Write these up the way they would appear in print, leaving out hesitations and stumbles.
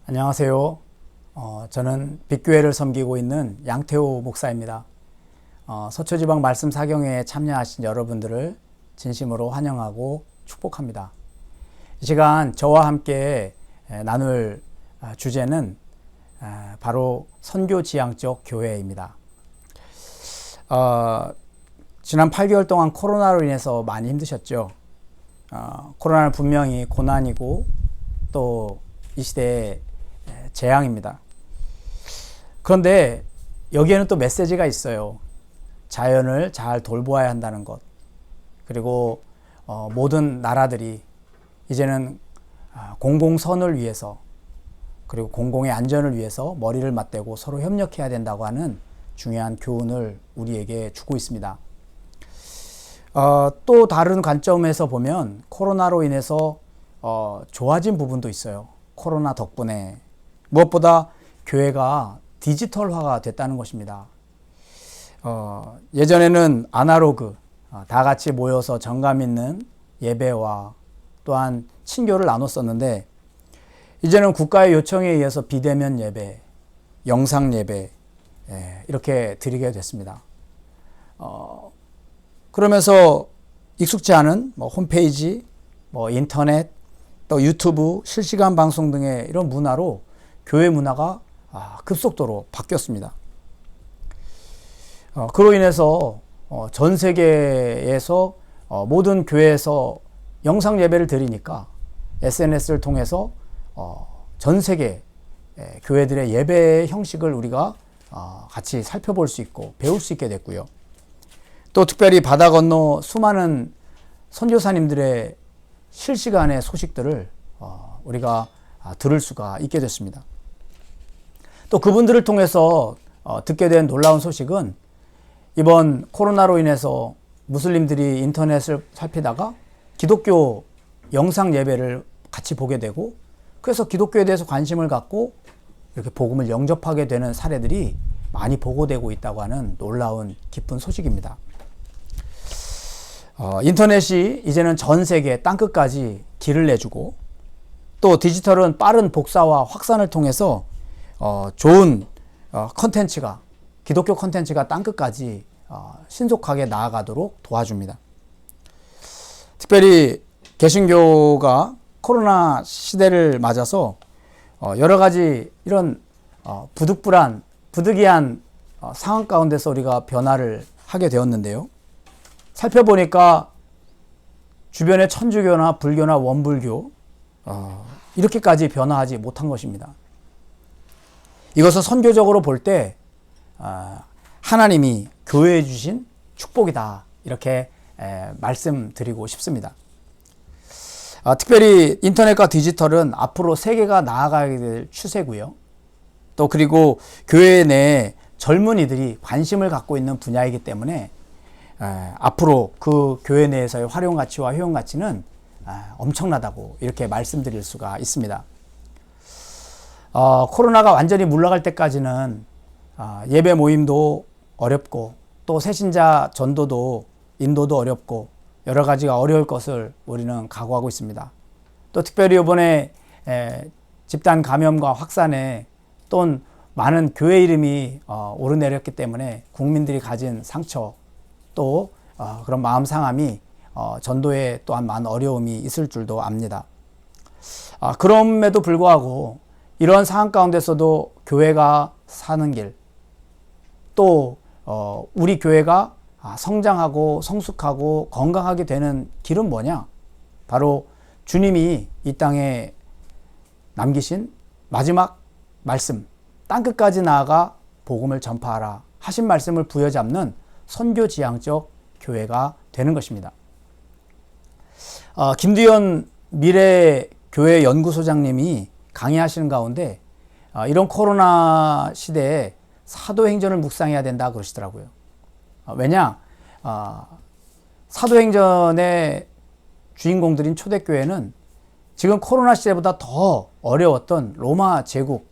안녕하세요. 저는 빅교회를 섬기고 있는 양태호 목사입니다. 서초지방 말씀 사경회에 참여하신 여러분들을 진심으로 환영하고 축복합니다. 이 시간 저와 함께 나눌 주제는 바로 선교지향적 교회입니다. 지난 8개월 동안 코로나로 인해서 많이 힘드셨죠. 코로나는 분명히 고난이고 또 이 시대의 재앙입니다. 그런데 여기에는 또 메시지가 있어요. 자연을 잘 돌보아야 한다는 것. 그리고 모든 나라들이 이제는 공공선을 위해서 그리고 공공의 안전을 위해서 머리를 맞대고 서로 협력해야 된다고 하는 중요한 교훈을 우리에게 주고 있습니다. 또 다른 관점에서 보면 코로나로 인해서 좋아진 부분도 있어요. 코로나 덕분에 무엇보다 교회가 디지털화가 됐다는 것입니다. 예전에는 아날로그, 다 같이 모여서 정감 있는 예배와 또한 친교를 나눴었는데 이제는 국가의 요청에 의해서 비대면 예배, 영상 예배 이렇게 드리게 됐습니다. 그러면서 익숙지 않은 홈페이지, 인터넷, 또 유튜브, 실시간 방송 등의 이런 문화로 교회 문화가 급속도로 바뀌었습니다. 그로 인해서 전 세계에서 모든 교회에서 영상 예배를 드리니까 SNS를 통해서 전 세계 교회들의 예배 형식을 우리가 같이 살펴볼 수 있고 배울 수 있게 됐고요. 또 특별히 바다 건너 수많은 선교사님들의 실시간의 소식들을 우리가 들을 수가 있게 됐습니다. 또 그분들을 통해서 듣게 된 놀라운 소식은 이번 코로나로 인해서 무슬림들이 인터넷을 살피다가 기독교 영상 예배를 같이 보게 되고 그래서 기독교에 대해서 관심을 갖고 이렇게 복음을 영접하게 되는 사례들이 많이 보고되고 있다고 하는 놀라운 기쁜 소식입니다. 인터넷이 이제는 전 세계 땅끝까지 길을 내주고 또 디지털은 빠른 복사와 확산을 통해서 좋은 컨텐츠가 기독교 컨텐츠가 땅끝까지 신속하게 나아가도록 도와줍니다. 특별히 개신교가 코로나 시대를 맞아서 여러 가지 이런 부득이한 상황 가운데서 우리가 변화를 하게 되었는데요. 살펴보니까 주변의 천주교나 불교나 원불교 이렇게까지 변화하지 못한 것입니다. 이것은 선교적으로 볼 때 하나님이 교회에 주신 축복이다 이렇게 말씀드리고 싶습니다. 특별히 인터넷과 디지털은 앞으로 세계가 나아가게 될 추세고요. 또 그리고 교회 내에 젊은이들이 관심을 갖고 있는 분야이기 때문에 앞으로 그 교회 내에서의 활용 가치와 효용 가치는 엄청나다고 이렇게 말씀드릴 수가 있습니다. 코로나가 완전히 물러갈 때까지는 예배 모임도 어렵고 또 새신자 전도도 인도도 어렵고 여러 가지가 어려울 것을 우리는 각오하고 있습니다. 또 특별히 이번에 집단 감염과 확산에 또 많은 교회 이름이 오르내렸기 때문에 국민들이 가진 상처 또 그런 마음 상함이 전도에 또한 많은 어려움이 있을 줄도 압니다. 그럼에도 불구하고 이런 상황 가운데서도 교회가 사는 길, 또 우리 교회가 성장하고 성숙하고 건강하게 되는 길은 뭐냐? 바로 주님이 이 땅에 남기신 마지막 말씀, 땅끝까지 나아가 복음을 전파하라 하신 말씀을 부여잡는 선교지향적 교회가 되는 것입니다. 김두현 미래교회연구소장님이 강의하시는 가운데 이런 코로나 시대에 사도행전을 묵상해야 된다 그러시더라고요. 왜냐? 사도행전의 주인공들인 초대교회는 지금 코로나 시대보다 더 어려웠던 로마 제국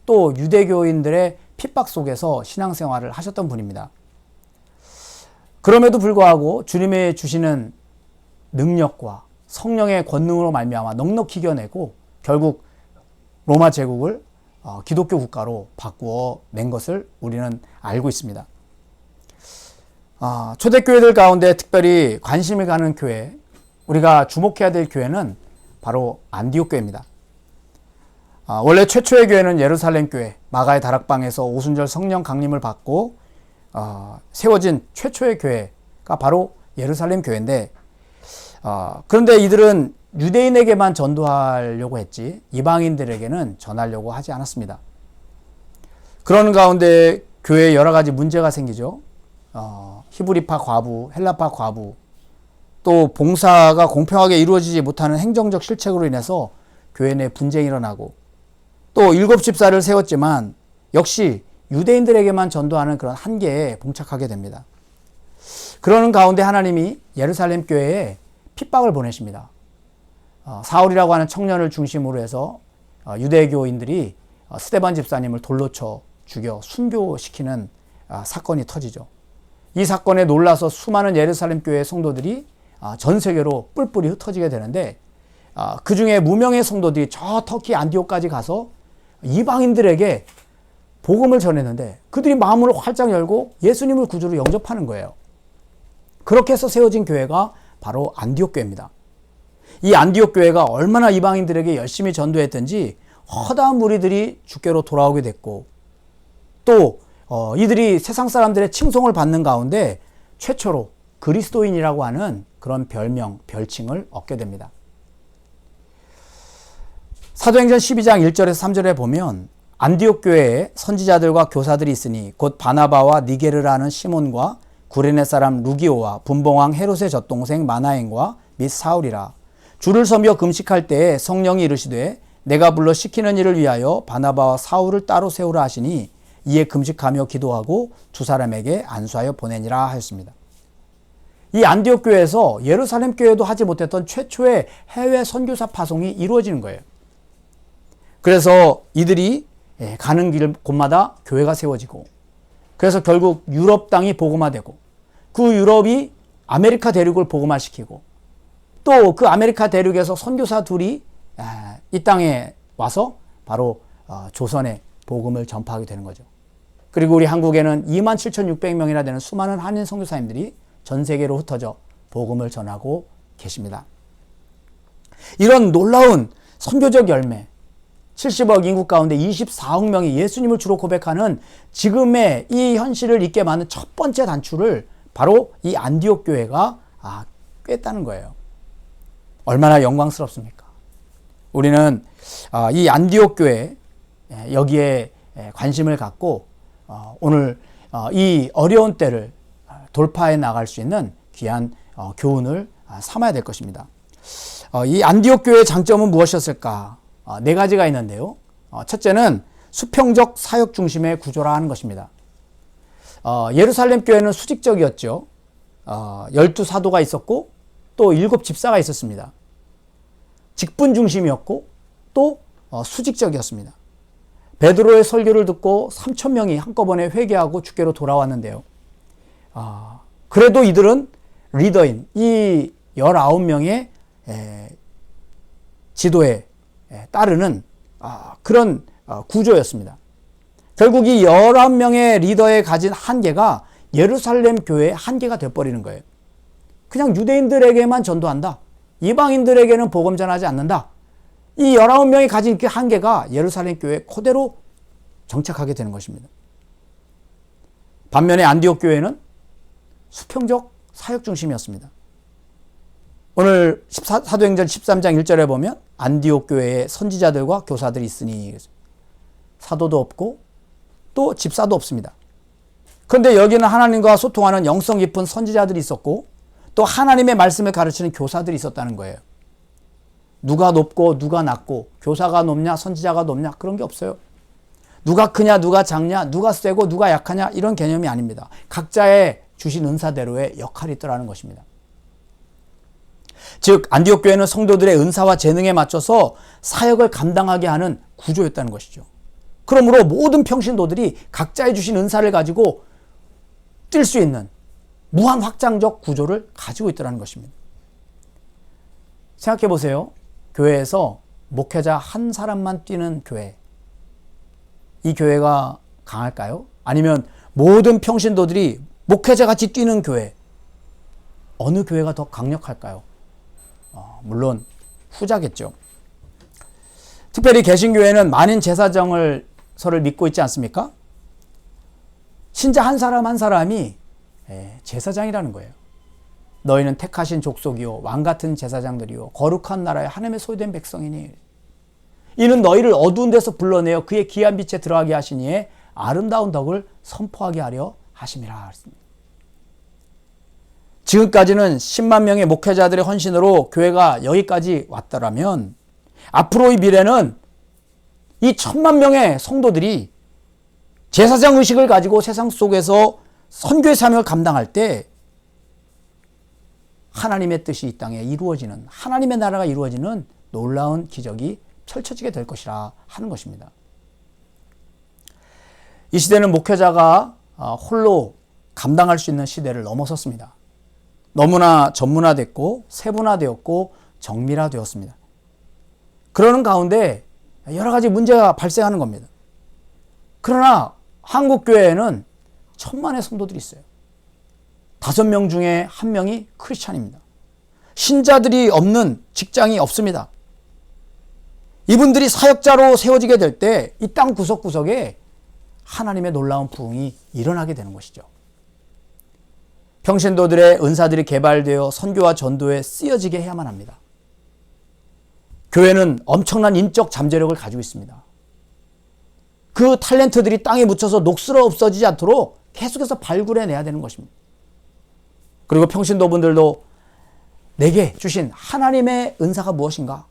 또 유대교인들의 핍박 속에서 신앙생활을 하셨던 분입니다. 그럼에도 불구하고 주님의 주시는 능력과 성령의 권능으로 말미암아 넉넉히 이겨내고 결국 로마 제국을 기독교 국가로 바꾸어 낸 것을 우리는 알고 있습니다. 초대교회들 가운데 특별히 관심을 가는 교회, 우리가 주목해야 될 교회는 바로 안디옥 교회입니다. 원래 최초의 교회는 예루살렘 교회, 마가의 다락방에서 오순절 성령 강림을 받고 세워진 최초의 교회가 바로 예루살렘 교회인데, 그런데 이들은 유대인에게만 전도하려고 했지 이방인들에게는 전하려고 하지 않았습니다. 그런 가운데 교회에 여러 가지 문제가 생기죠. 히브리파 과부, 헬라파 과부, 또 봉사가 공평하게 이루어지지 못하는 행정적 실책으로 인해서 교회 내 분쟁이 일어나고, 또 7 집사를 세웠지만 역시 유대인들에게만 전도하는 그런 한계에 봉착하게 됩니다. 그러는 가운데 하나님이 예루살렘 교회에 핍박을 보내십니다. 사울이라고 하는 청년을 중심으로 해서 유대교인들이 스데반 집사님을 돌로 쳐 죽여 순교시키는 사건이 터지죠. 이 사건에 놀라서 수많은 예루살렘 교회 성도들이 전 세계로 뿔뿔이 흩어지게 되는데, 그 중에 무명의 성도들이 저 터키 안디옥까지 가서 이방인들에게 복음을 전했는데 그들이 마음을 활짝 열고 예수님을 구주로 영접하는 거예요. 그렇게 해서 세워진 교회가 바로 안디옥 교회입니다. 이 안디옥 교회가 얼마나 이방인들에게 열심히 전도했든지 허다한 무리들이 주께로 돌아오게 됐고, 또 이들이 세상 사람들의 칭송을 받는 가운데 최초로 그리스도인이라고 하는 그런 별명, 별칭을 얻게 됩니다. 사도행전 12장 1절에서 3절에 보면 안디옥 교회에 선지자들과 교사들이 있으니 곧 바나바와 니게르라는 시몬과 구레네 사람 루기오와 분봉왕 헤롯의 젖동생 마나엔과 및 사울이라. 주를 섬겨 금식할 때에 성령이 이르시되 내가 불러 시키는 일을 위하여 바나바와 사울을 따로 세우라 하시니 이에 금식하며 기도하고 두 사람에게 안수하여 보내니라 하였습니다. 이 안디옥 교회에서 예루살렘 교회도 하지 못했던 최초의 해외 선교사 파송이 이루어지는 거예요. 그래서 이들이 가는 길 곳마다 교회가 세워지고, 그래서 결국 유럽 땅이 복음화되고, 그 유럽이 아메리카 대륙을 복음화시키고, 또 그 아메리카 대륙에서 선교사 둘이 이 땅에 와서 바로 조선의 복음을 전파하게 되는 거죠. 그리고 우리 한국에는 27,600명이나 되는 수많은 한인 선교사님들이 전 세계로 흩어져 복음을 전하고 계십니다. 이런 놀라운 선교적 열매, 70억 인구 가운데 24억 명이 예수님을 주로 고백하는 지금의 이 현실을 있게 만든 첫 번째 단추를 바로 이 안디옥 교회가 꿰었다는 거예요. 얼마나 영광스럽습니까? 우리는 이 안디옥 교회 여기에 관심을 갖고 오늘 이 어려운 때를 돌파해 나갈 수 있는 귀한 교훈을 삼아야 될 것입니다. 이 안디옥 교회의 장점은 무엇이었을까? 네 가지가 있는데요. 첫째는 수평적 사역 중심의 구조라 하는 것입니다. 예루살렘 교회는 수직적이었죠. 12사도가 있었고 또 7 집사가 있었습니다. 직분 중심이었고 또 수직적이었습니다. 베드로의 설교를 듣고 3,000명이 한꺼번에 회개하고 주께로 돌아왔는데요. 그래도 이들은 리더인 이 19명의 지도에 따르는 그런 구조였습니다. 결국 이 11명의 리더에 가진 한계가 예루살렘 교회의 한계가 되어버리는 거예요. 그냥 유대인들에게만 전도한다. 이방인들에게는 복음 전하지 않는다. 이 19명이 가진 그 한계가 예루살렘 교회에 그대로 정착하게 되는 것입니다. 반면에 안디옥 교회는 수평적 사역 중심이었습니다. 오늘 사도행전 13장 1절에 보면 안디옥 교회에 선지자들과 교사들이 있으니, 사도도 없고 또 집사도 없습니다. 그런데 여기는 하나님과 소통하는 영성 깊은 선지자들이 있었고 또 하나님의 말씀을 가르치는 교사들이 있었다는 거예요. 누가 높고 누가 낮고 교사가 높냐 선지자가 높냐 그런 게 없어요. 누가 크냐 누가 작냐 누가 세고 누가 약하냐 이런 개념이 아닙니다. 각자의 주신 은사대로의 역할이 있더라는 것입니다. 즉 안디옥 교회는 성도들의 은사와 재능에 맞춰서 사역을 감당하게 하는 구조였다는 것이죠. 그러므로 모든 평신도들이 각자의 주신 은사를 가지고 뛸 수 있는 무한 확장적 구조를 가지고 있더라는 것입니다. 생각해 보세요. 교회에서 목회자 한 사람만 뛰는 교회, 이 교회가 강할까요? 아니면 모든 평신도들이 목회자 같이 뛰는 교회, 어느 교회가 더 강력할까요? 물론 후자겠죠. 특별히 개신교회는 만인 제사장을 서를 믿고 있지 않습니까? 신자 한 사람 한 사람이 제사장이라는 거예요. 너희는 택하신 족속이요 왕같은 제사장들이요 거룩한 나라의 하나님의 소유된 백성이니 이는 너희를 어두운 데서 불러내어 그의 귀한 빛에 들어가게 하시니에 아름다운 덕을 선포하게 하려 하심이라. 지금까지는 10만 명의 목회자들의 헌신으로 교회가 여기까지 왔더라면 앞으로의 미래는 이 1000만 명의 성도들이 제사장 의식을 가지고 세상 속에서 선교의 사명을 감당할 때 하나님의 뜻이 이 땅에 이루어지는, 하나님의 나라가 이루어지는 놀라운 기적이 펼쳐지게 될 것이라 하는 것입니다. 이 시대는 목회자가 홀로 감당할 수 있는 시대를 넘어섰습니다. 너무나 전문화됐고 세분화되었고 정밀화되었습니다. 그러는 가운데 여러 가지 문제가 발생하는 겁니다. 그러나 한국 교회에는 천만의 성도들이 있어요. 5명 중에 1명이 크리스찬입니다. 신자들이 없는 직장이 없습니다. 이분들이 사역자로 세워지게 될 때 이 땅 구석구석에 하나님의 놀라운 부흥이 일어나게 되는 것이죠. 평신도들의 은사들이 개발되어 선교와 전도에 쓰여지게 해야만 합니다. 교회는 엄청난 인적 잠재력을 가지고 있습니다. 그 탤런트들이 땅에 묻혀서 녹슬어 없어지지 않도록 계속해서 발굴해내야 되는 것입니다. 그리고 평신도분들도 내게 주신 하나님의 은사가 무엇인가?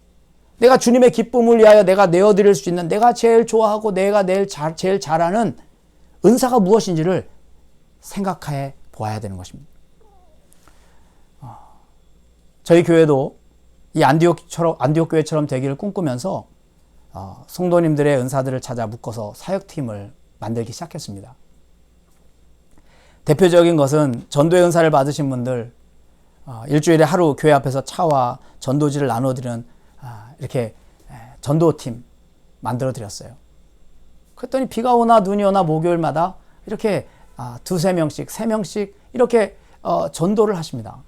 내가 주님의 기쁨을 위하여 내가 내어드릴 수 있는, 내가 제일 좋아하고 내가 제일 잘하는 은사가 무엇인지를 생각해 보아야 되는 것입니다. 저희 교회도 이 안디옥 교회처럼 되기를 꿈꾸면서 성도님들의 은사들을 찾아 묶어서 사역팀을 만들기 시작했습니다. 대표적인 것은 전도의 은사를 받으신 분들 일주일에 하루 교회 앞에서 차와 전도지를 나눠드리는 이렇게 전도팀 만들어 드렸어요. 그랬더니 비가 오나 눈이 오나 목요일마다 이렇게 2-3명씩 3명씩 이렇게 전도를 하십니다.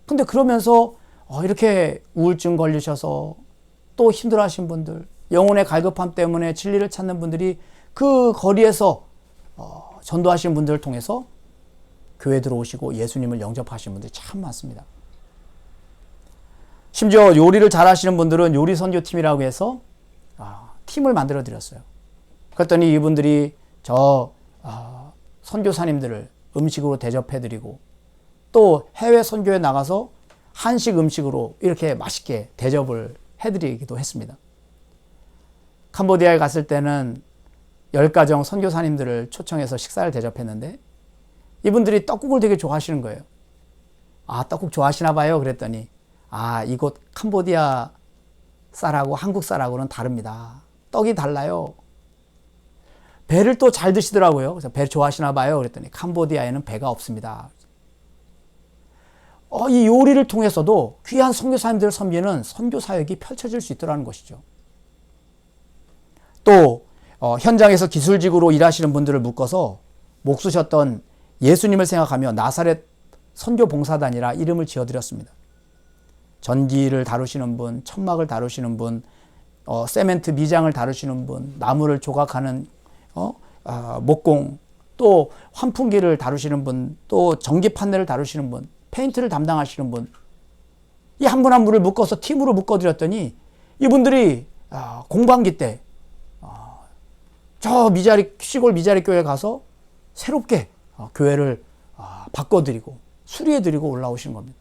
근데 그러면서 이렇게 우울증 걸리셔서 또 힘들어 하신 분들, 영혼의 갈급함 때문에 진리를 찾는 분들이 그 거리에서 전도하신 분들을 통해서 교회 들어오시고 예수님을 영접하신 분들이 참 많습니다. 심지어 요리를 잘 하시는 분들은 요리 선교팀이라고 해서 팀을 만들어 드렸어요. 그랬더니 이분들이 저 선교사님들을 음식으로 대접해 드리고 또 해외 선교에 나가서 한식 음식으로 이렇게 맛있게 대접을 해드리기도 했습니다. 캄보디아에 갔을 때는 10가정 선교사님들을 초청해서 식사를 대접했는데 이분들이 떡국을 되게 좋아하시는 거예요. 떡국 좋아하시나 봐요. 그랬더니 이곳 캄보디아 쌀하고 한국 쌀하고는 다릅니다. 떡이 달라요. 배를 또 잘 드시더라고요. 그래서 배 좋아하시나 봐요. 그랬더니 캄보디아에는 배가 없습니다. 이 요리를 통해서도 귀한 선교사님들을 섬기는 선교 사역이 펼쳐질 수 있더라는 것이죠. 또 현장에서 기술직으로 일하시는 분들을 묶어서 목 쓰셨던 예수님을 생각하며 나사렛 선교봉사단이라 이름을 지어드렸습니다. 전기를 다루시는 분, 천막을 다루시는 분, 세멘트 미장을 다루시는 분, 나무를 조각하는 목공, 또 환풍기를 다루시는 분, 또 전기 판넬을 다루시는 분, 페인트를 담당하시는 분, 이 한 분 한 분을 묶어서 팀으로 묶어드렸더니 이분들이 공방기 때 저 시골 미자리 교회에 가서 새롭게 교회를 바꿔드리고 수리해드리고 올라오시는 겁니다.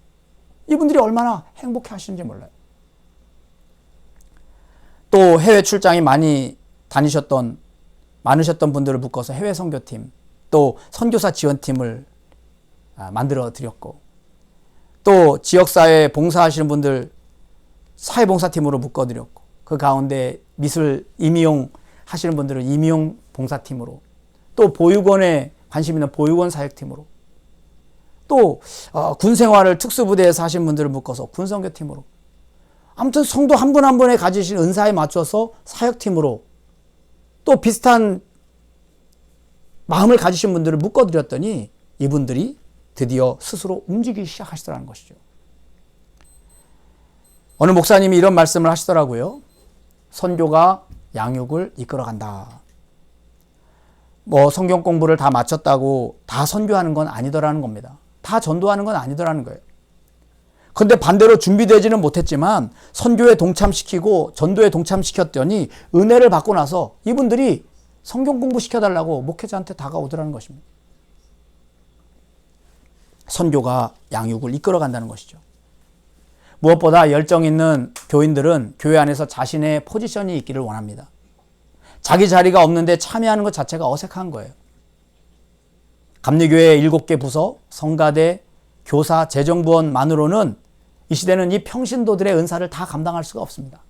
이분들이 얼마나 행복해 하시는지 몰라요. 또 해외 출장이 많으셨던 분들을 묶어서 해외 선교팀, 또 선교사 지원팀을 만들어 드렸고, 또 지역사회에 봉사하시는 분들 사회봉사팀으로 묶어드렸고, 그 가운데 미술 임의용 하시는 분들은 임의용 봉사팀으로, 또 보육원에 관심 있는 보육원 사역팀으로, 또 군생활을 특수부대에서 하신 분들을 묶어서 군선교팀으로, 아무튼 성도 한 분 한 분에 가지신 은사에 맞춰서 사역팀으로 또 비슷한 마음을 가지신 분들을 묶어드렸더니 이분들이 드디어 스스로 움직이기 시작하시더라는 것이죠. 어느 목사님이 이런 말씀을 하시더라고요. 선교가 양육을 이끌어간다. 뭐 성경 공부를 다 마쳤다고 다 선교하는 건 아니더라는 겁니다. 다 전도하는 건 아니더라는 거예요. 그런데 반대로 준비되지는 못했지만 선교에 동참시키고 전도에 동참시켰더니 은혜를 받고 나서 이분들이 성경 공부 시켜달라고 목회자한테 다가오더라는 것입니다. 선교가 양육을 이끌어간다는 것이죠. 무엇보다 열정 있는 교인들은 교회 안에서 자신의 포지션이 있기를 원합니다. 자기 자리가 없는데 참여하는 것 자체가 어색한 거예요. 감리교회 7개 부서, 성가대, 교사, 재정부원만으로는 이 시대는 이 평신도들의 은사를 다 감당할 수가 없습니다.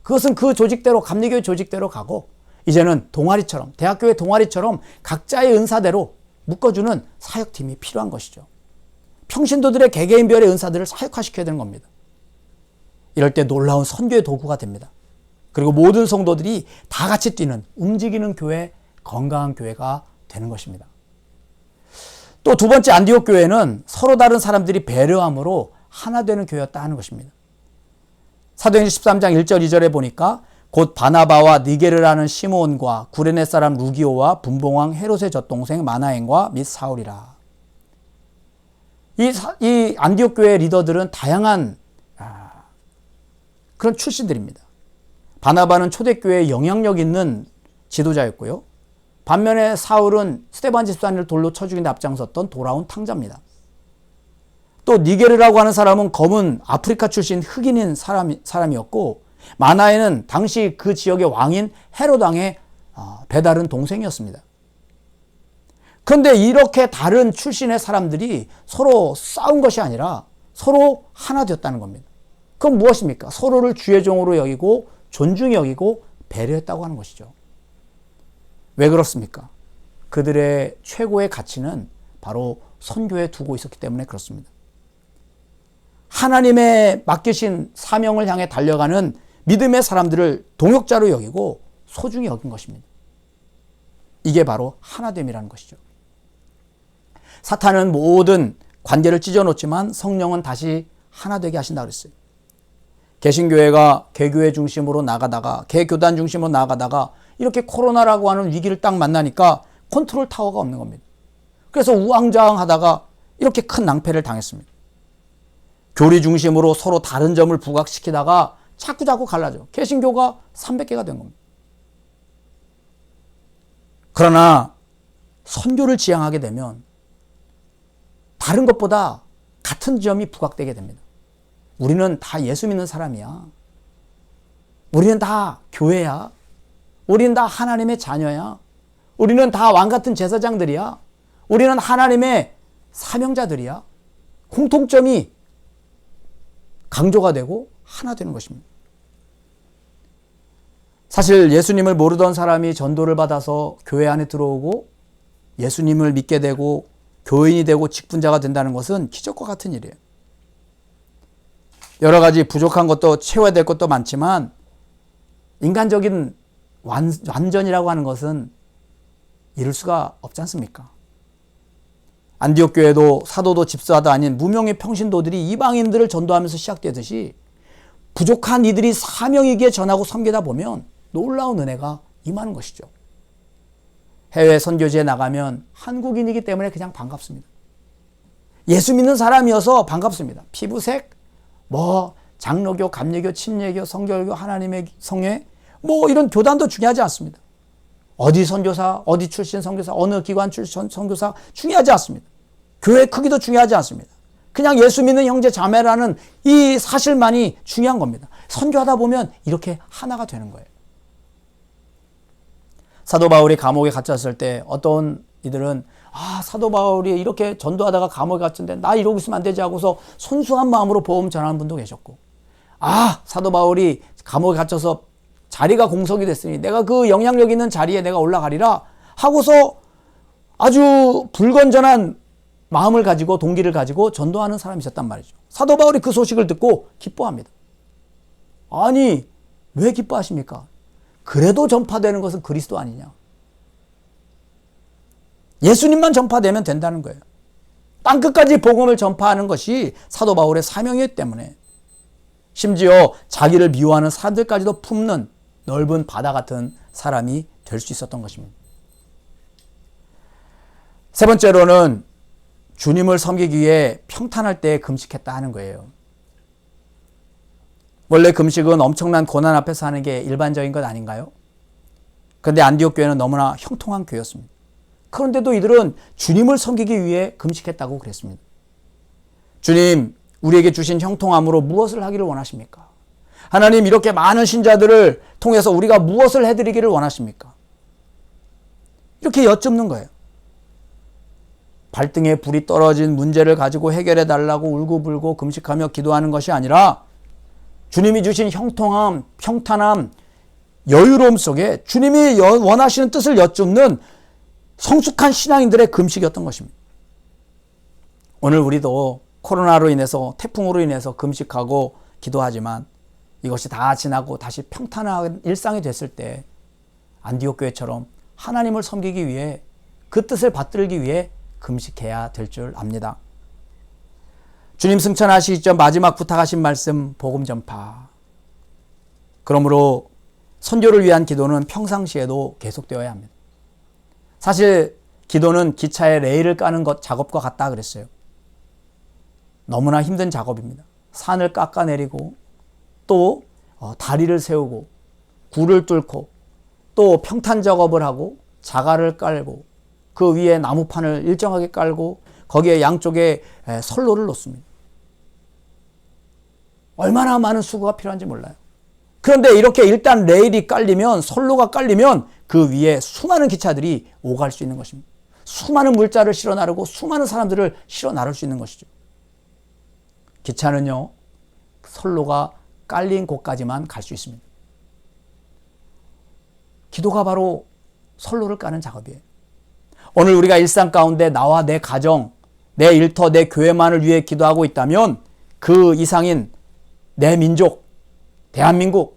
그것은 그 조직대로, 감리교회 조직대로 가고 이제는 동아리처럼, 대학교의 동아리처럼 각자의 은사대로 묶어주는 사역팀이 필요한 것이죠. 평신도들의 개개인별의 은사들을 사역화시켜야 되는 겁니다. 이럴 때 놀라운 선교의 도구가 됩니다. 그리고 모든 성도들이 다 같이 뛰는, 움직이는 교회, 건강한 교회가 되는 것입니다. 또 두 번째 안디옥 교회는 서로 다른 사람들이 배려함으로 하나 되는 교회였다 하는 것입니다. 사도행전 13장 1절 2절에 보니까 곧 바나바와 니게르라는 시므온과 구레네 사람 루기오와 분봉왕 헤롯의 젖동생 마나엔과 및 사울이라. 이 안디옥 교회 리더들은 다양한 그런 출신들입니다. 바나바는 초대교회에 영향력 있는 지도자였고요. 반면에 사울은 스데반 집사님을 돌로 쳐 죽이는 데 앞장섰던 돌아온 탕자입니다. 또 니게르라고 하는 사람은 검은 아프리카 출신 흑인인 사람이었고 마나에는 당시 그 지역의 왕인 헤롯 왕의 배다른 동생이었습니다. 그런데 이렇게 다른 출신의 사람들이 서로 싸운 것이 아니라 서로 하나 되었다는 겁니다. 그건 무엇입니까? 서로를 주의 종으로 여기고 존중히 여기고 배려했다고 하는 것이죠. 왜 그렇습니까? 그들의 최고의 가치는 바로 선교에 두고 있었기 때문에 그렇습니다. 하나님의 맡기신 사명을 향해 달려가는 믿음의 사람들을 동역자로 여기고 소중히 여긴 것입니다. 이게 바로 하나됨이라는 것이죠. 사탄은 모든 관계를 찢어놓지만 성령은 다시 하나 되게 하신다고 그랬어요. 개신교회가 개교회 중심으로 나가다가 개교단 중심으로 나가다가 이렇게 코로나라고 하는 위기를 딱 만나니까 컨트롤 타워가 없는 겁니다. 그래서 우왕좌왕하다가 이렇게 큰 낭패를 당했습니다. 교리 중심으로 서로 다른 점을 부각시키다가 자꾸 갈라져. 개신교가 300개가 된 겁니다. 그러나 선교를 지향하게 되면 다른 것보다 같은 점이 부각되게 됩니다. 우리는 다 예수 믿는 사람이야. 우리는 다 교회야. 우리는 다 하나님의 자녀야. 우리는 다 왕같은 제사장들이야. 우리는 하나님의 사명자들이야. 공통점이 강조가 되고 하나 되는 것입니다. 사실 예수님을 모르던 사람이 전도를 받아서 교회 안에 들어오고 예수님을 믿게 되고 교인이 되고 직분자가 된다는 것은 기적과 같은 일이에요. 여러 가지 부족한 것도 채워야 될 것도 많지만 인간적인 완전이라고 하는 것은 이룰 수가 없지 않습니까? 안디옥 교회도 사도도 집사도 아닌 무명의 평신도들이 이방인들을 전도하면서 시작되듯이 부족한 이들이 사명이기에 전하고 섬기다 보면 놀라운 은혜가 임하는 것이죠. 해외 선교지에 나가면 한국인이기 때문에 그냥 반갑습니다. 예수 믿는 사람이어서 반갑습니다. 피부색, 장로교, 감리교, 침례교, 성결교, 하나님의 성회, 이런 교단도 중요하지 않습니다. 어디 선교사, 어디 출신 선교사, 어느 기관 출신 선교사 중요하지 않습니다. 교회 크기도 중요하지 않습니다. 그냥 예수 믿는 형제 자매라는 이 사실만이 중요한 겁니다. 선교하다 보면 이렇게 하나가 되는 거예요. 사도 바울이 감옥에 갇혔을 때 어떤 이들은 사도 바울이 이렇게 전도하다가 감옥에 갇혔는데 나 이러고 있으면 안 되지 하고서 순수한 마음으로 복음 전하는 분도 계셨고, 사도 바울이 감옥에 갇혀서 자리가 공석이 됐으니 내가 그 영향력 있는 자리에 내가 올라가리라 하고서 아주 불건전한 마음을 가지고 동기를 가지고 전도하는 사람이 있었단 말이죠. 사도 바울이 그 소식을 듣고 기뻐합니다. 아니, 왜 기뻐하십니까? 그래도 전파되는 것은 그리스도 아니냐? 예수님만 전파되면 된다는 거예요. 땅끝까지 복음을 전파하는 것이 사도 바울의 사명이기 때문에, 심지어 자기를 미워하는 사람들까지도 품는 넓은 바다 같은 사람이 될 수 있었던 것입니다. 세 번째로는 주님을 섬기기 위해 평탄할 때 금식했다 하는 거예요. 원래 금식은 엄청난 고난 앞에서 하는 게 일반적인 것 아닌가요? 그런데 안디옥 교회는 너무나 형통한 교회였습니다. 그런데도 이들은 주님을 섬기기 위해 금식했다고 그랬습니다. 주님, 우리에게 주신 형통함으로 무엇을 하기를 원하십니까? 하나님, 이렇게 많은 신자들을 통해서 우리가 무엇을 해드리기를 원하십니까? 이렇게 여쭙는 거예요. 발등에 불이 떨어진 문제를 가지고 해결해 달라고 울고불고 금식하며 기도하는 것이 아니라 주님이 주신 형통함, 평탄함, 여유로움 속에 주님이 원하시는 뜻을 여쭙는 성숙한 신앙인들의 금식이었던 것입니다. 오늘 우리도 코로나로 인해서, 태풍으로 인해서 금식하고 기도하지만 이것이 다 지나고 다시 평탄한 일상이 됐을 때 안디옥 교회처럼 하나님을 섬기기 위해, 그 뜻을 받들기 위해 금식해야 될 줄 압니다. 주님 승천하시기 전 마지막 부탁하신 말씀, 복음 전파. 그러므로 선교를 위한 기도는 평상시에도 계속되어야 합니다. 사실 기도는 기차에 레일을 까는 것 작업과 같다 그랬어요. 너무나 힘든 작업입니다. 산을 깎아내리고 또 다리를 세우고 굴을 뚫고 또 평탄 작업을 하고 자갈을 깔고 그 위에 나무판을 일정하게 깔고 거기에 양쪽에 선로를 놓습니다. 얼마나 많은 수고가 필요한지 몰라요. 그런데 이렇게 일단 레일이 깔리면, 선로가 깔리면 그 위에 수많은 기차들이 오갈 수 있는 것입니다. 수많은 물자를 실어 나르고 수많은 사람들을 실어 나를 수 있는 것이죠. 기차는요, 선로가 깔린 곳까지만 갈 수 있습니다. 기도가 바로 선로를 까는 작업이에요. 오늘 우리가 일상 가운데 나와 내 가정, 내 일터, 내 교회만을 위해 기도하고 있다면 그 이상인 내 민족, 대한민국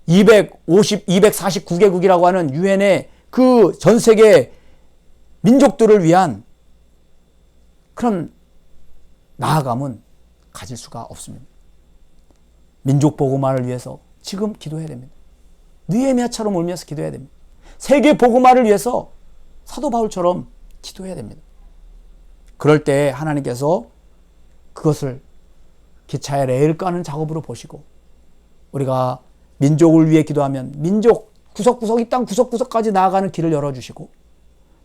249개국이라고 하는 유엔의 그 전 세계 민족들을 위한 그런 나아감은 가질 수가 없습니다. 민족 복음화를 위해서 지금 기도해야 됩니다. 느헤미야처럼 울면서 기도해야 됩니다. 세계 복음화를 위해서 사도 바울처럼 기도해야 됩니다. 그럴 때 하나님께서 그것을 기차에 레일 까는 작업으로 보시고, 우리가 민족을 위해 기도하면 민족 구석구석, 이 땅 구석구석까지 나아가는 길을 열어주시고,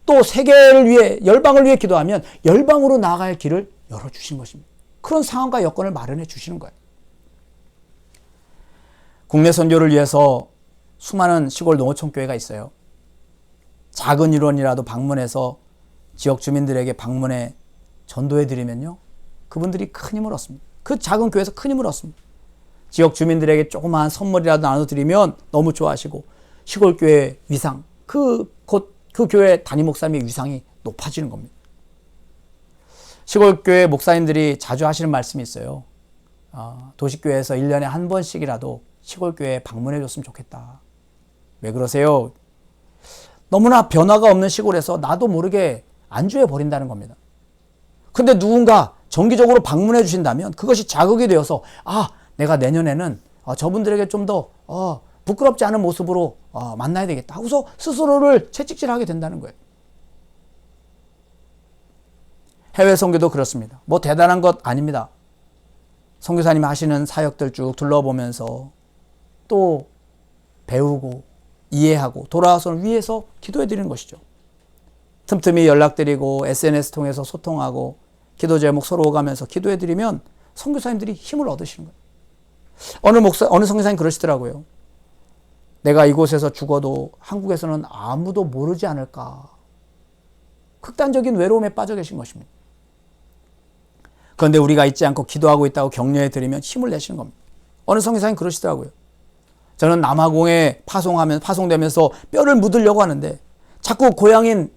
또 세계를 위해, 열방을 위해 기도하면 열방으로 나아갈 길을 열어주신 것입니다. 그런 상황과 여건을 마련해 주시는 거예요. 국내 선교를 위해서 수많은 시골 농어촌교회가 있어요. 작은 일원이라도 방문해서 지역 주민들에게 방문해 전도해 드리면요, 그분들이 큰 힘을 얻습니다. 그 작은 교회에서 큰 힘을 얻습니다. 지역 주민들에게 조그마한 선물이라도 나눠드리면 너무 좋아하시고, 시골교회 위상, 그 교회 담임 목사님의 위상이 높아지는 겁니다. 시골교회 목사님들이 자주 하시는 말씀이 있어요. 도시교회에서 1년에 한 번씩이라도 시골교회에 방문해 줬으면 좋겠다. 왜 그러세요? 너무나 변화가 없는 시골에서 나도 모르게 안주해 버린다는 겁니다. 근데 누군가 정기적으로 방문해 주신다면 그것이 자극이 되어서, 내가 내년에는 저분들에게 좀 더 부끄럽지 않은 모습으로 만나야 되겠다 하고서 스스로를 채찍질하게 된다는 거예요. 해외 선교도 그렇습니다. 뭐 대단한 것 아닙니다. 선교사님이 하시는 사역들 쭉 둘러보면서 또 배우고 이해하고 돌아와서 위에서 기도해 드리는 것이죠. 틈틈이 연락드리고 SNS 통해서 소통하고 기도 제목 서로 오가면서 기도해 드리면 선교사님들이 힘을 얻으시는 거예요. 어느 선교사님 그러시더라고요. 내가 이곳에서 죽어도 한국에서는 아무도 모르지 않을까. 극단적인 외로움에 빠져 계신 것입니다. 그런데 우리가 잊지 않고 기도하고 있다고 격려해 드리면 힘을 내시는 겁니다. 어느 선교사님 그러시더라고요. 저는 남아공에 파송되면서 뼈를 묻으려고 하는데 자꾸 고향인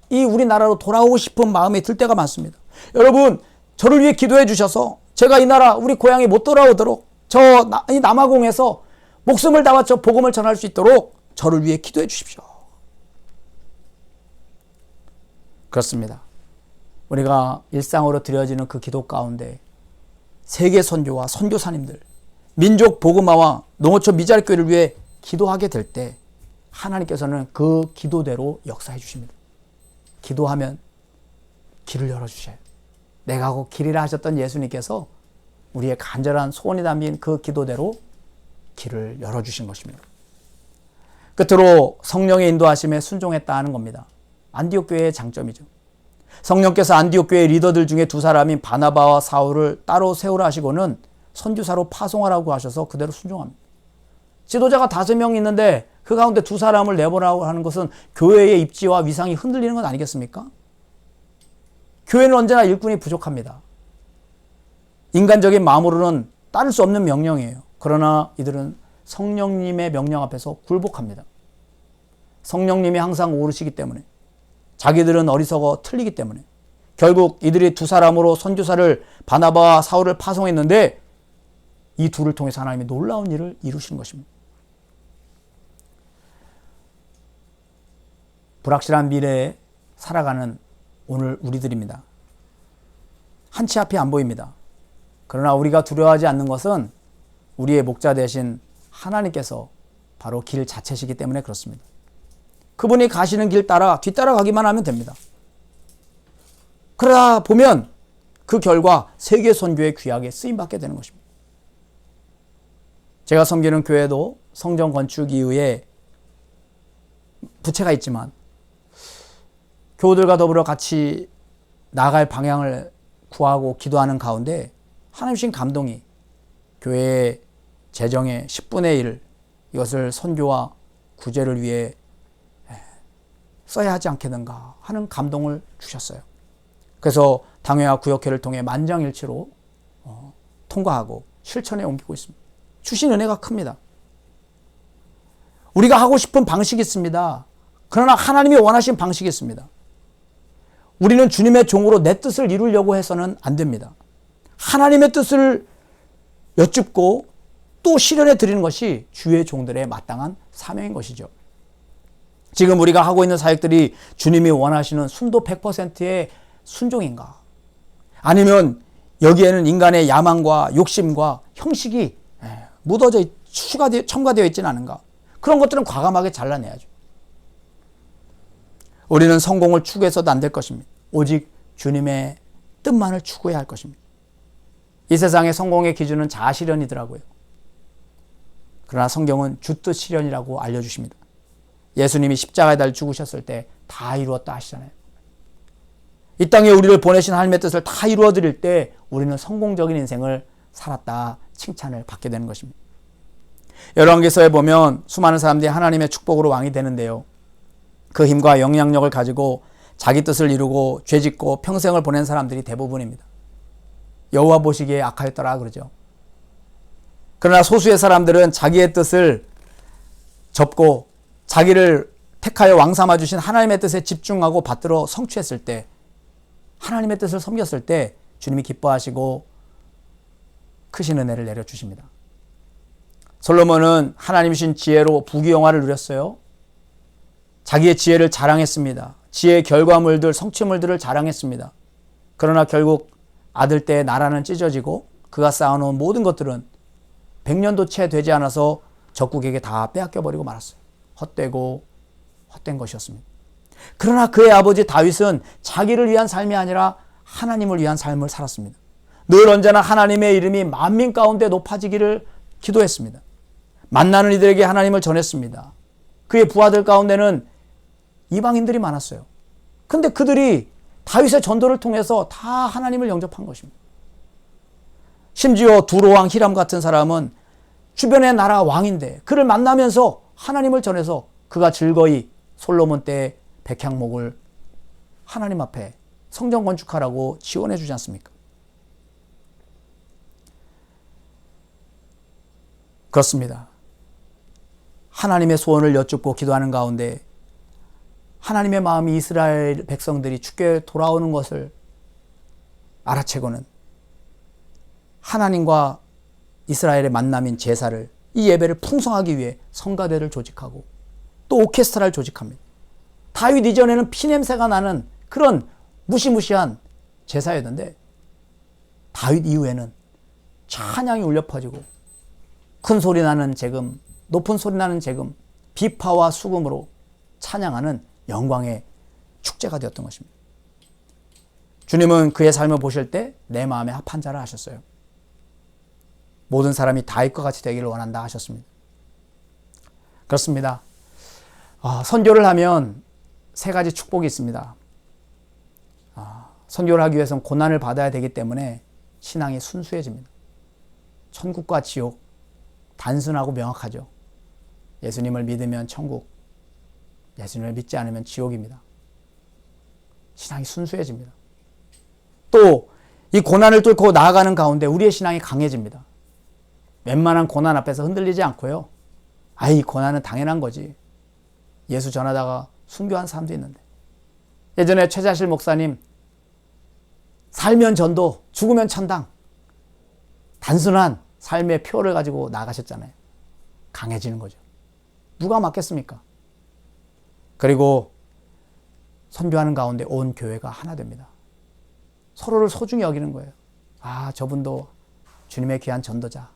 이 우리나라로 돌아오고 싶은 마음이 들 때가 많습니다. 여러분, 저를 위해 기도해 주셔서 제가 이 나라 우리 고향에 못 돌아오도록 이 남아공에서 목숨을 다와 저 복음을 전할 수 있도록 저를 위해 기도해 주십시오. 그렇습니다. 우리가 일상으로 드려지는 그 기도 가운데 세계 선교와 선교사님들, 민족 복음화와 농어촌 미자립교회를 위해 기도하게 될 때 하나님께서는 그 기도대로 역사해 주십니다. 기도하면 길을 열어주셔요. 내가 하고 길이라 하셨던 예수님께서 우리의 간절한 소원이 담긴 그 기도대로 길을 열어주신 것입니다. 끝으로 성령의 인도하심에 순종했다 하는 겁니다. 안디옥 교회의 장점이죠. 성령께서 안디옥 교회 리더들 중에 두 사람인 바나바와 사울을 따로 세우라 하시고는 선교사로 파송하라고 하셔서 그대로 순종합니다. 지도자가 5명 있는데 그 가운데 두 사람을 내보라고 하는 것은 교회의 입지와 위상이 흔들리는 것 아니겠습니까? 교회는 언제나 일꾼이 부족합니다. 인간적인 마음으로는 따를 수 없는 명령이에요. 그러나 이들은 성령님의 명령 앞에서 굴복합니다. 성령님이 항상 오르시기 때문에, 자기들은 어리석어 틀리기 때문에 결국 이들이 두 사람으로 선교사를 바나바와 사울을 파송했는데 이 둘을 통해서 하나님이 놀라운 일을 이루신 것입니다. 불확실한 미래에 살아가는 오늘 우리들입니다. 한치 앞이 안 보입니다. 그러나 우리가 두려워하지 않는 것은 우리의 목자 되신 하나님께서 바로 길 자체시기 때문에 그렇습니다. 그분이 가시는 길 따라 뒤따라가기만 하면 됩니다. 그러다 보면 그 결과 세계 선교의 귀하게 쓰임받게 되는 것입니다. 제가 섬기는 교회도 성전 건축 이후에 부채가 있지만 교우들과 더불어 같이 나갈 방향을 구하고 기도하는 가운데 하나님 주신 감동이 교회의 재정의 10분의 1 이것을 선교와 구제를 위해 써야 하지 않겠는가 하는 감동을 주셨어요. 그래서 당회와 구역회를 통해 만장일치로 통과하고 실천에 옮기고 있습니다. 주신 은혜가 큽니다. 우리가 하고 싶은 방식이 있습니다. 그러나 하나님이 원하신 방식이 있습니다. 우리는 주님의 종으로 내 뜻을 이루려고 해서는 안 됩니다. 하나님의 뜻을 여쭙고 또 실현해 드리는 것이 주의 종들의 마땅한 사명인 것이죠. 지금 우리가 하고 있는 사역들이 주님이 원하시는 순도 100%의 순종인가? 아니면 여기에는 인간의 야망과 욕심과 형식이 묻어져 첨가되어 있지는 않은가? 그런 것들은 과감하게 잘라내야죠. 우리는 성공을 추구해서도 안 될 것입니다. 오직 주님의 뜻만을 추구해야 할 것입니다. 이 세상의 성공의 기준은 자아실현이더라고요. 그러나 성경은 주뜻 실현이라고 알려주십니다. 예수님이 십자가에 달려 죽으셨을 때 다 이루었다 하시잖아요. 이 땅에 우리를 보내신 하나님의 뜻을 다 이루어 드릴 때 우리는 성공적인 인생을 살았다 칭찬을 받게 되는 것입니다. 열왕기서에 보면 수많은 사람들이 하나님의 축복으로 왕이 되는데요. 그 힘과 영향력을 가지고 자기 뜻을 이루고 죄짓고 평생을 보낸 사람들이 대부분입니다. 여호와 보시기에 악하였더라 그러죠. 그러나 소수의 사람들은 자기의 뜻을 접고 자기를 택하여 왕 삼아 주신 하나님의 뜻에 집중하고 받들어 성취했을 때, 하나님의 뜻을 섬겼을 때 주님이 기뻐하시고 크신 은혜를 내려주십니다. 솔로몬은 하나님 주신 지혜로 부귀영화를 누렸어요. 자기의 지혜를 자랑했습니다. 지혜의 결과물들, 성취물들을 자랑했습니다. 그러나 결국 아들 때의 나라는 찢어지고 그가 쌓아놓은 모든 것들은 100년도 채 되지 않아서 적국에게 다 빼앗겨버리고 말았어요. 헛된 것이었습니다. 그러나 그의 아버지 다윗은 자기를 위한 삶이 아니라 하나님을 위한 삶을 살았습니다. 늘 언제나 하나님의 이름이 만민 가운데 높아지기를 기도했습니다. 만나는 이들에게 하나님을 전했습니다. 그의 부하들 가운데는 이방인들이 많았어요. 근데 그들이 다윗의 전도를 통해서 다 하나님을 영접한 것입니다. 심지어 두로왕 히람 같은 사람은 주변의 나라 왕인데 그를 만나면서 하나님을 전해서 그가 즐거이 솔로몬 때의 백향목을 하나님 앞에 성전 건축하라고 지원해 주지 않습니까? 그렇습니다. 하나님의 소원을 여쭙고 기도하는 가운데 하나님의 마음이 이스라엘 백성들이 주께 돌아오는 것을 알아채고는 하나님과 이스라엘의 만남인 제사를, 이 예배를 풍성하기 위해 성가대를 조직하고 또 오케스트라를 조직합니다. 다윗 이전에는 피냄새가 나는 그런 무시무시한 제사였는데 다윗 이후에는 찬양이 울려 퍼지고 큰 소리 나는 제금, 높은 소리 나는 제금, 비파와 수금으로 찬양하는 영광의 축제가 되었던 것입니다. 주님은 그의 삶을 보실 때 내 마음에 합한 자라 하셨어요. 모든 사람이 다윗과 같이 되기를 원한다 하셨습니다. 그렇습니다. 선교를 하면 세 가지 축복이 있습니다. 선교를 하기 위해서는 고난을 받아야 되기 때문에 신앙이 순수해집니다. 천국과 지옥, 단순하고 명확하죠. 예수님을 믿으면 천국, 예수님을 믿지 않으면 지옥입니다. 신앙이 순수해집니다. 또 이 고난을 뚫고 나아가는 가운데 우리의 신앙이 강해집니다. 웬만한 고난 앞에서 흔들리지 않고요. 이 고난은 당연한 거지. 예수 전하다가 순교한 사람도 있는데. 예전에 최자실 목사님, 살면 전도, 죽으면 천당. 단순한 삶의 표를 가지고 나가셨잖아요. 강해지는 거죠. 누가 맞겠습니까? 그리고 선교하는 가운데 온 교회가 하나 됩니다. 서로를 소중히 여기는 거예요. 저분도 주님의 귀한 전도자.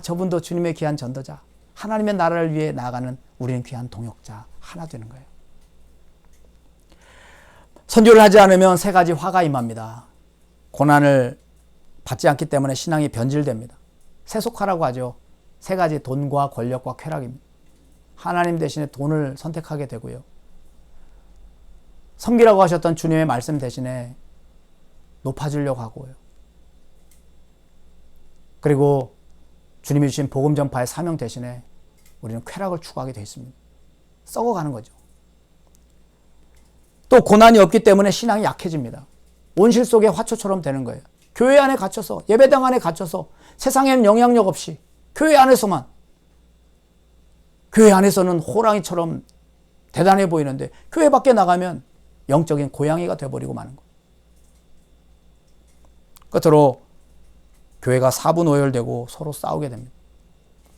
저분도 주님의 귀한 전도자. 하나님의 나라를 위해 나아가는 우리는 귀한 동역자. 하나 되는 거예요. 선교를 하지 않으면 세 가지 화가 임합니다. 고난을 받지 않기 때문에 신앙이 변질됩니다. 세속화라고 하죠. 세 가지, 돈과 권력과 쾌락입니다. 하나님 대신에 돈을 선택하게 되고요. 섬기라고 하셨던 주님의 말씀 대신에 높아지려고 하고요. 그리고 주님이 주신 복음 전파의 사명 대신에 우리는 쾌락을 추구하게 되어 있습니다. 썩어가는 거죠. 또 고난이 없기 때문에 신앙이 약해집니다. 온실 속의 화초처럼 되는 거예요. 교회 안에 갇혀서, 예배당 안에 갇혀서 세상에는 영향력 없이 교회 안에서만, 교회 안에서는 호랑이처럼 대단해 보이는데 교회 밖에 나가면 영적인 고양이가 되어버리고 마는 거예요. 끝으로 교회가 사분오열되고 서로 싸우게 됩니다.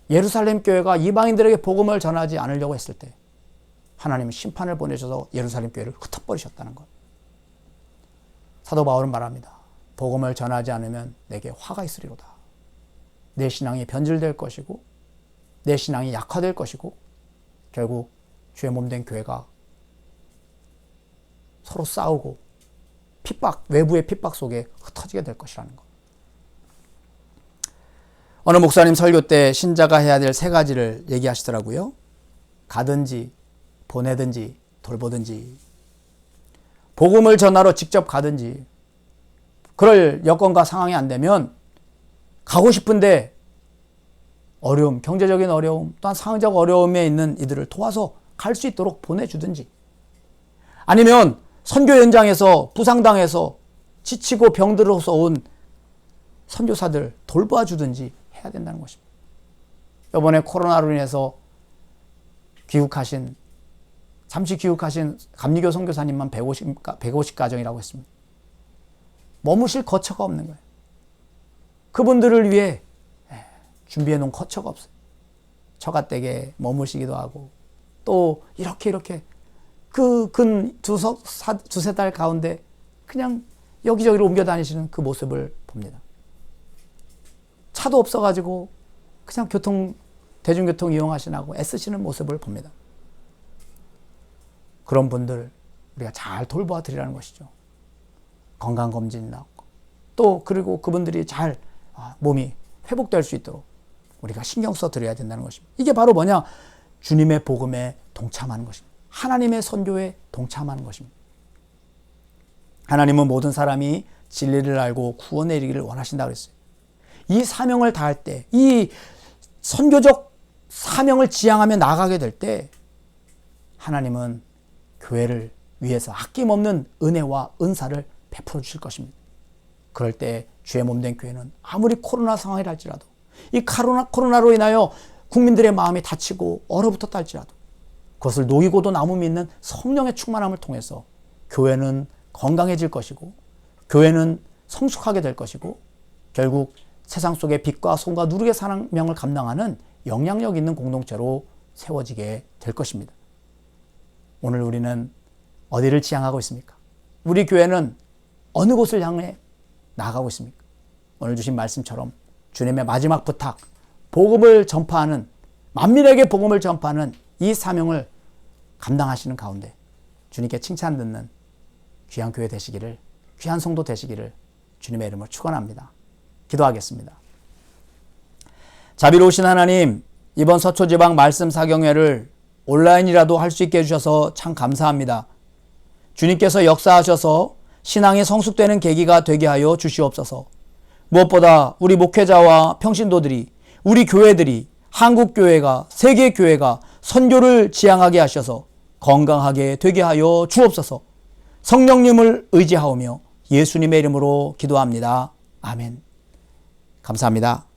예루살렘 교회가 이방인들에게 복음을 전하지 않으려고 했을 때 하나님은 심판을 보내셔서 예루살렘 교회를 흩어버리셨다는 것. 사도 바울은 말합니다. 복음을 전하지 않으면 내게 화가 있으리로다. 내 신앙이 변질될 것이고 내 신앙이 약화될 것이고 결국 주의 몸된 교회가 서로 싸우고 핍박, 외부의 핍박 속에 흩어지게 될 것이라는 것. 어느 목사님 설교 때 신자가 해야 될 세 가지를 얘기하시더라고요. 가든지 보내든지 돌보든지, 복음을 전하러 직접 가든지, 그럴 여건과 상황이 안 되면 가고 싶은데 어려움, 경제적인 어려움, 또한 상황적 어려움에 있는 이들을 도와서 갈 수 있도록 보내주든지, 아니면 선교 현장에서 부상당해서 지치고 병들어서 온 선교사들 돌봐주든지 해야 된다는 것입니다. 이번에 코로나로 인해서 잠시 귀국하신 감리교 선교사님만 150 가정이라고 했습니다. 머무실 거처가 없는 거예요. 그분들을 위해 준비해 놓은 거처가 없어요. 처가댁에 머무시기도 하고 또 이렇게 그 근 두세 달 가운데 그냥 여기저기로 옮겨 다니시는 그 모습을 봅니다. 차도 없어가지고 그냥 대중교통 이용하시라고 애쓰시는 모습을 봅니다. 그런 분들 우리가 잘 돌보아 드리라는 것이죠. 건강검진 나오고 또 그리고 그분들이 잘 몸이 회복될 수 있도록 우리가 신경 써 드려야 된다는 것입니다. 이게 바로 뭐냐? 주님의 복음에 동참하는 것입니다. 하나님의 선교에 동참하는 것입니다. 하나님은 모든 사람이 진리를 알고 구원에 이르기를 원하신다고 했어요. 이 사명을 다할 때, 이 선교적 사명을 지향하며 나아가게 될 때 하나님은 교회를 위해서 아낌없는 은혜와 은사를 베풀어 주실 것입니다. 그럴 때 주의 몸된 교회는 아무리 코로나 상황이라 할지라도, 이 코로나로 인하여 국민들의 마음이 다치고 얼어붙었다 할지라도 그것을 녹이고도 남음 있는 성령의 충만함을 통해서 교회는 건강해질 것이고 교회는 성숙하게 될 것이고 결국 세상 속의 빛과 소금과 누룩의 사명을 감당하는 영향력 있는 공동체로 세워지게 될 것입니다. 오늘 우리는 어디를 지향하고 있습니까? 우리 교회는 어느 곳을 향해 나아가고 있습니까? 오늘 주신 말씀처럼 주님의 마지막 부탁, 복음을 전파하는, 만민에게 복음을 전파하는 이 사명을 감당하시는 가운데 주님께 칭찬 듣는 귀한 교회 되시기를, 귀한 성도 되시기를 주님의 이름으로 축원합니다. 기도하겠습니다. 자비로우신 하나님, 이번 서초지방 말씀 사경회를 온라인이라도 할 수 있게 해주셔서 참 감사합니다. 주님께서 역사하셔서 신앙이 성숙되는 계기가 되게 하여 주시옵소서. 무엇보다 우리 목회자와 평신도들이, 우리 교회들이, 한국교회가, 세계교회가 선교를 지향하게 하셔서 건강하게 되게 하여 주옵소서. 성령님을 의지하오며 예수님의 이름으로 기도합니다. 아멘. 감사합니다.